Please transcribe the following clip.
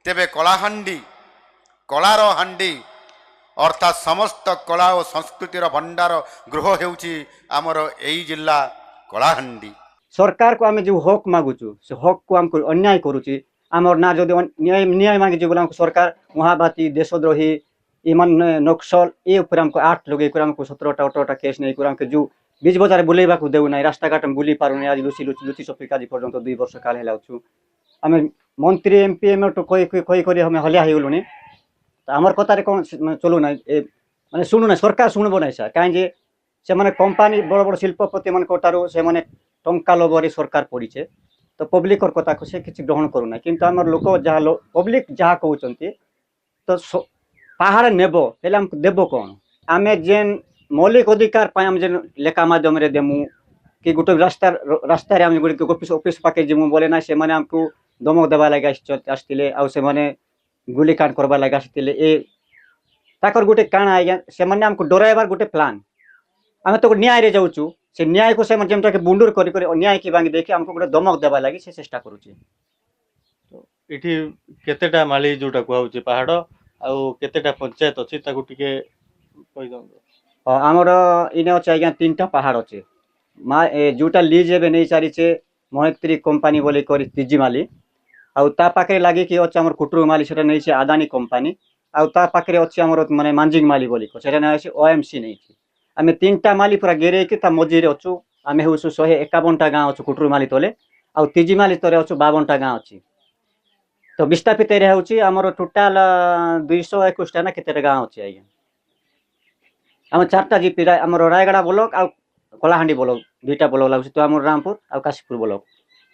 तेबे कलाहांडी कलार हांडी अर्थात समस्त कला और संस्कृतिर भंडार गृह हेउची आमर एई जिल्ला कलाहांडी। सरकार को आम जो हक मागुचु से हक को आमको अन्याय करुची आमर ना जदि न्याय न्याय मांगी जो सरकार महाबाती देशद्रोही इमान नक्सल ये ऊपर हमको 8 लोग हमको 17टा 18टा केस नहीं हमको जो बीच बजार बुलेबा को देउ ना रास्ता घाट बुली पारुनी आज लुची लुची लुची सफिक आज पर्यंत 2 वर्ष काल हेलाउछु आम मंत्री एमपी एम तो कोई कोई करी हमें हलिया हो गलुनी तो आमर कतार कौन चलू ना माने शुणु ना सरकार शुणब ना सर कहीं से माने कंपानी बड़ बड़ शिल्पपति मान कटारू से माने टंका लोभरे सरकार पड़ीचे तो पब्लिक कथा को से किसी ग्रहण करूना किंतु आमर लोक जहाँ पब्लिक जहाँ कहते तो पहाड़ नेब हेले हमको देव कौन आम जेन मौलिक अधिकार आम जेन लेखा माध्यम देमु कि गोटे रास्ता रास्तार आम गोटे ऑफिस पाके जीमु बोले ना से माने हमको दमक देवा लगे आसते आउ से माने गुलिकांड करवा लगे आसते ए ताकर गोटे काଣା आज्ञा से माने हमको डराइबार गोटे प्लान आम तो न्याय रे जाऊँ से न्याय को से जमटा के बुंडूर करी अन्याय की बांगी देखि हमको गोटे दमक देवा लगी से चेष्टा करूची। तो इठी केतेटा माली जोटा कहउची पहाड़ आउ केतेटा पंचायत अछि ताकू टिके कहि दउ। आमर इने अच्छे आज्ञा 3टा पहाड़ अच्छे जोटा लीज एबे नहीं सारीचे महत्री कंपानी बोली करी तिजी माली आउ ता पाखे लागी कि अच्छे आमर कुटरू माली सेटा नहीं छे आदानी कंपानी आउ ता पाखे अच्छे आमर माने मांजिंग माली बोली सेटा नहीं छे ओएमसी नहीं छे आम 3टा माली पूरा घेरे कि मझीरे अच्छु आम हूँ 151टा गाँव अच्छु कुटरू माली तले आउ तिजी माली तले अच्छु 52टा गाँव अच्छी तो विस्थापित एरिया हूँ आमर टोटाल 221टा ना केतेटा गाँव अच्छे आज्ञा आम 4टा जीपी आमर रायगढ़ ब्लॉक आउ कलाहांडी ब्लॉक 2टा ब्लॉक लगुच तो आम रामपुर आउ काशीपुर ब्लॉक